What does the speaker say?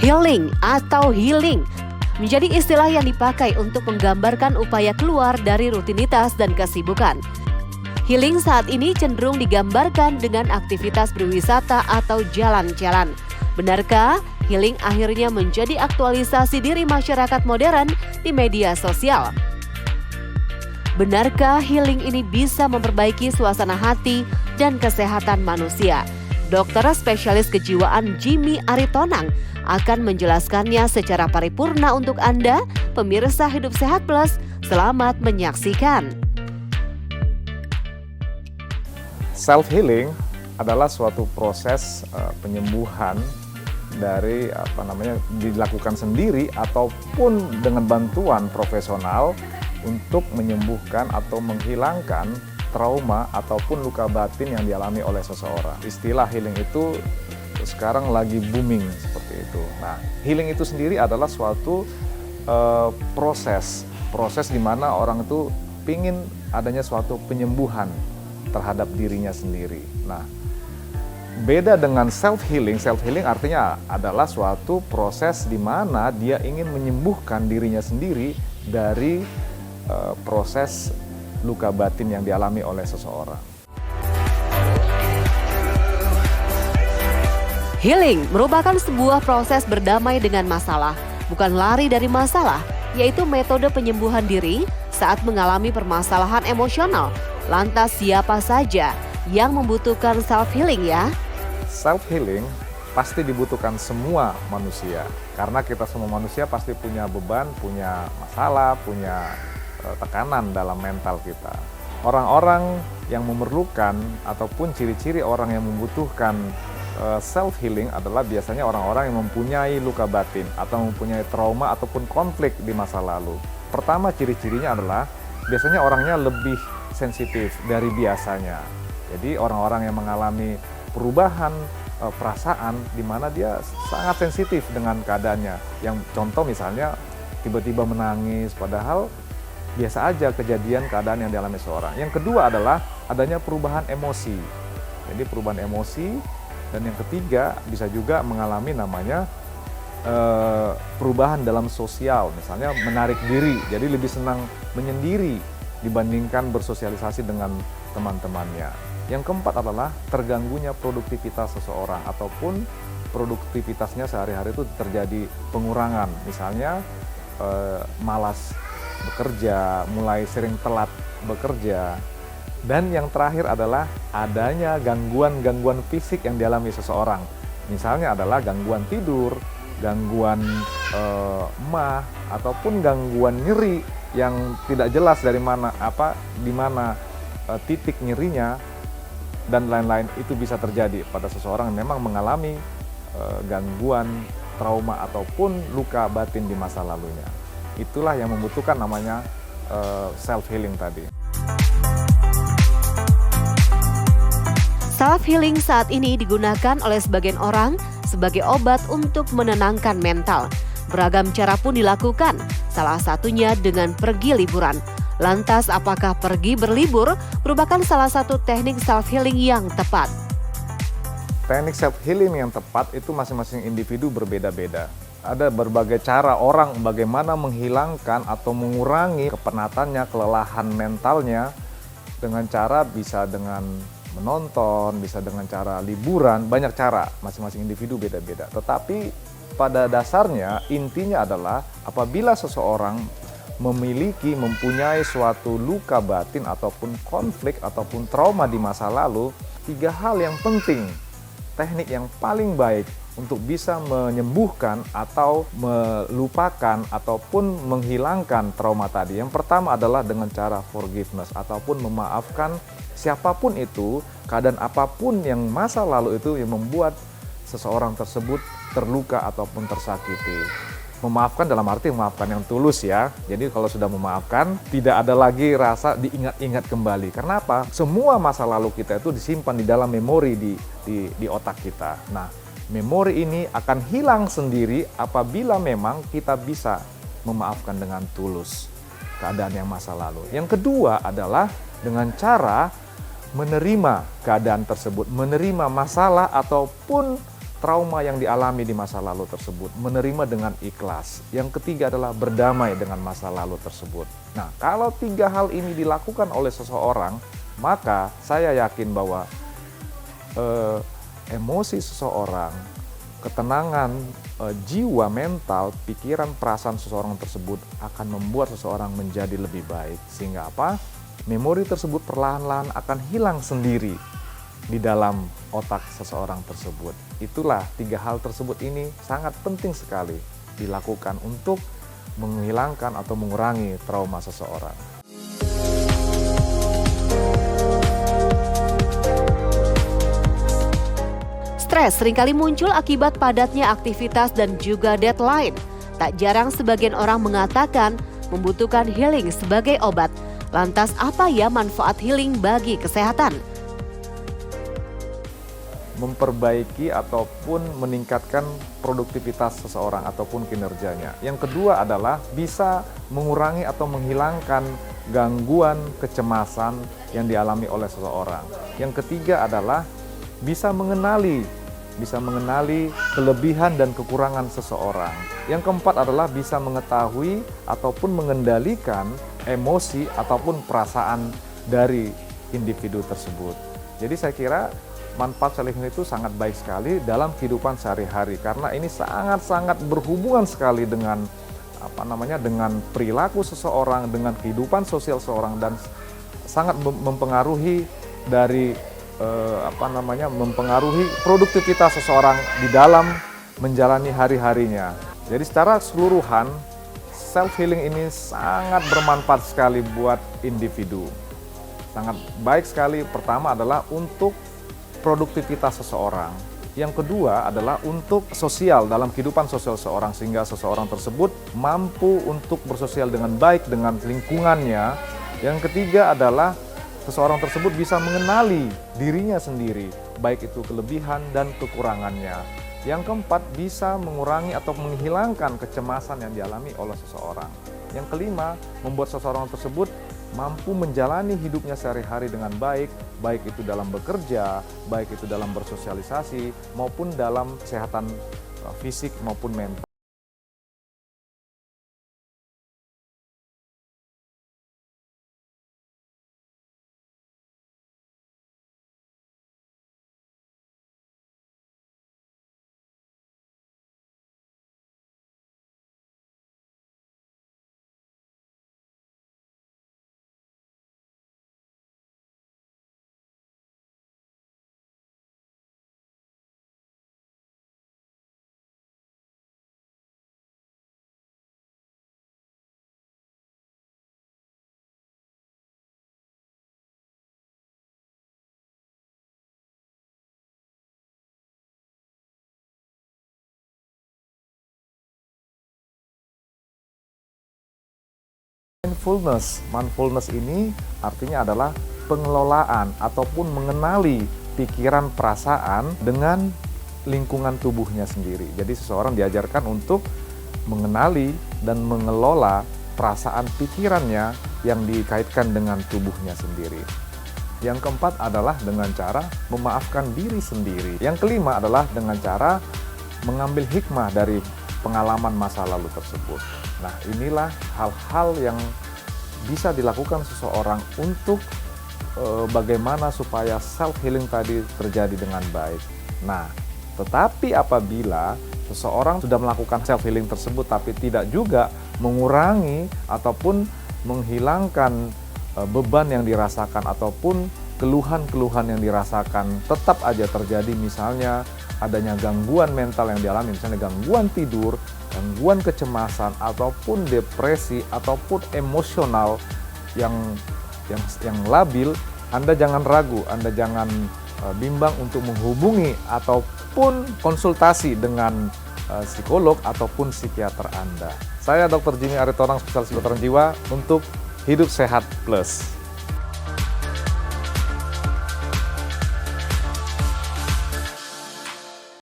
Healing atau healing menjadi istilah yang dipakai untuk menggambarkan upaya keluar dari rutinitas dan kesibukan. Healing saat ini cenderung digambarkan dengan aktivitas berwisata atau jalan-jalan. Benarkah healing akhirnya menjadi aktualisasi diri masyarakat modern di media sosial? Benarkah healing ini bisa memperbaiki suasana hati dan kesehatan manusia? Dokter spesialis kejiwaan Jimmy Aritonang akan menjelaskannya secara paripurna untuk Anda, pemirsa Hidup Sehat Plus. Selamat menyaksikan. Self-healing adalah suatu proses penyembuhan dari dilakukan sendiri ataupun dengan bantuan profesional untuk menyembuhkan atau menghilangkan trauma ataupun luka batin yang dialami oleh seseorang. Istilah healing itu sekarang lagi booming seperti itu. Nah, healing itu sendiri adalah suatu proses di mana orang itu pingin adanya suatu penyembuhan terhadap dirinya sendiri. Nah, beda dengan self-healing. Self-healing artinya adalah suatu proses di mana dia ingin menyembuhkan dirinya sendiri dari proses luka batin yang dialami oleh seseorang. Healing merupakan sebuah proses berdamai dengan masalah, bukan lari dari masalah, yaitu metode penyembuhan diri saat mengalami permasalahan emosional. Lantas siapa saja yang membutuhkan self-healing ya? Self-healing pasti dibutuhkan semua manusia, karena kita semua manusia pasti punya beban, punya masalah, punya tekanan dalam mental kita. Orang-orang yang memerlukan ataupun ciri-ciri orang yang membutuhkan self-healing adalah biasanya orang-orang yang mempunyai luka batin atau mempunyai trauma ataupun konflik di masa lalu. Pertama, ciri-cirinya adalah biasanya orangnya lebih sensitif dari biasanya. Jadi orang-orang yang mengalami perubahan perasaan di mana dia sangat sensitif dengan keadaannya. Yang contoh misalnya tiba-tiba menangis padahal biasa aja kejadian keadaan yang dialami seorang. Yang kedua adalah adanya perubahan emosi. Jadi perubahan emosi. Dan yang ketiga bisa juga mengalami namanya perubahan dalam sosial. Misalnya menarik diri, jadi lebih senang menyendiri dibandingkan bersosialisasi dengan teman-temannya. Yang keempat adalah terganggunya produktivitas seseorang ataupun produktivitasnya sehari-hari itu terjadi pengurangan. Misalnya malas bekerja, mulai sering telat bekerja. Dan yang terakhir adalah adanya gangguan-gangguan fisik yang dialami seseorang. Misalnya adalah gangguan tidur, gangguan emah, ataupun gangguan nyeri yang tidak jelas dari mana di mana titik nyerinya dan lain-lain. Itu bisa terjadi pada seseorang yang memang mengalami gangguan trauma ataupun luka batin di masa lalunya. Itulah yang membutuhkan namanya self-healing tadi. Self-healing saat ini digunakan oleh sebagian orang sebagai obat untuk menenangkan mental. Beragam cara pun dilakukan, salah satunya dengan pergi liburan. Lantas apakah pergi berlibur merupakan salah satu teknik self-healing yang tepat? Teknik self-healing yang tepat itu masing-masing individu berbeda-beda. Ada berbagai cara orang bagaimana menghilangkan atau mengurangi kepenatannya, kelelahan mentalnya dengan cara bisa dengan menonton, bisa dengan cara liburan, banyak cara, masing-masing individu beda-beda. Tetapi pada dasarnya intinya adalah apabila seseorang mempunyai suatu luka batin ataupun konflik ataupun trauma di masa lalu, 3 hal yang penting, teknik yang paling baik untuk bisa menyembuhkan atau melupakan ataupun menghilangkan trauma tadi. Yang pertama adalah dengan cara forgiveness ataupun memaafkan siapapun itu, keadaan apapun yang masa lalu itu yang membuat seseorang tersebut terluka ataupun tersakiti. Memaafkan dalam arti memaafkan yang tulus ya. Jadi kalau sudah memaafkan, tidak ada lagi rasa diingat-ingat kembali. Karena apa? Semua masa lalu kita itu disimpan di dalam memori di otak kita. Nah, memori ini akan hilang sendiri apabila memang kita bisa memaafkan dengan tulus keadaan yang masa lalu. Yang kedua adalah dengan cara menerima keadaan tersebut, menerima masalah ataupun trauma yang dialami di masa lalu tersebut, menerima dengan ikhlas. Yang ketiga adalah berdamai dengan masa lalu tersebut. Nah, kalau 3 hal ini dilakukan oleh seseorang, maka saya yakin bahwa emosi seseorang, ketenangan jiwa, mental, pikiran, perasaan seseorang tersebut akan membuat seseorang menjadi lebih baik. Sehingga apa? Memori tersebut perlahan-lahan akan hilang sendiri di dalam otak seseorang tersebut. Itulah 3 hal tersebut ini sangat penting sekali dilakukan untuk menghilangkan atau mengurangi trauma seseorang. Stres seringkali muncul akibat padatnya aktivitas dan juga deadline. Tak jarang sebagian orang mengatakan membutuhkan healing sebagai obat. Lantas apa ya manfaat healing bagi kesehatan? Memperbaiki ataupun meningkatkan produktivitas seseorang ataupun kinerjanya. Yang kedua adalah bisa mengurangi atau menghilangkan gangguan kecemasan yang dialami oleh seseorang. Yang ketiga adalah bisa mengenali kelebihan dan kekurangan seseorang. Yang keempat adalah bisa mengetahui ataupun mengendalikan emosi ataupun perasaan dari individu tersebut. Jadi saya kira manfaat self healing itu sangat baik sekali dalam kehidupan sehari-hari karena ini sangat-sangat berhubungan sekali dengan dengan perilaku seseorang, dengan kehidupan sosial seseorang dan sangat mempengaruhi dari mempengaruhi produktivitas seseorang di dalam menjalani hari-harinya. Jadi secara keseluruhan self healing ini sangat bermanfaat sekali buat individu. Sangat baik sekali. Pertama adalah untuk produktivitas seseorang. Yang kedua adalah untuk sosial dalam kehidupan sosial seseorang sehingga seseorang tersebut mampu untuk bersosial dengan baik dengan lingkungannya. Yang ketiga adalah seseorang tersebut bisa mengenali dirinya sendiri, baik itu kelebihan dan kekurangannya. Yang keempat, bisa mengurangi atau menghilangkan kecemasan yang dialami oleh seseorang. Yang kelima, membuat seseorang tersebut mampu menjalani hidupnya sehari-hari dengan baik, baik itu dalam bekerja, baik itu dalam bersosialisasi, maupun dalam kesehatan fisik maupun mental. Mindfulness ini artinya adalah pengelolaan ataupun mengenali pikiran perasaan dengan lingkungan tubuhnya sendiri. Jadi seseorang diajarkan untuk mengenali dan mengelola perasaan pikirannya yang dikaitkan dengan tubuhnya sendiri. Yang keempat adalah dengan cara memaafkan diri sendiri. Yang kelima adalah dengan cara mengambil hikmah dari pengalaman masa lalu tersebut. Nah, inilah hal-hal yang bisa dilakukan seseorang untuk bagaimana supaya self-healing tadi terjadi dengan baik. Nah, tetapi apabila seseorang sudah melakukan self-healing tersebut tapi tidak juga mengurangi ataupun menghilangkan beban yang dirasakan ataupun keluhan-keluhan yang dirasakan tetap aja terjadi, misalnya adanya gangguan mental yang dialami, misalnya gangguan tidur, gangguan kecemasan, ataupun depresi, ataupun emosional yang labil, Anda jangan ragu, Anda jangan bimbang untuk menghubungi ataupun konsultasi dengan psikolog ataupun psikiater Anda. Saya Dr. Jimmy Aritonang, spesialis kedokteran jiwa untuk Hidup Sehat Plus.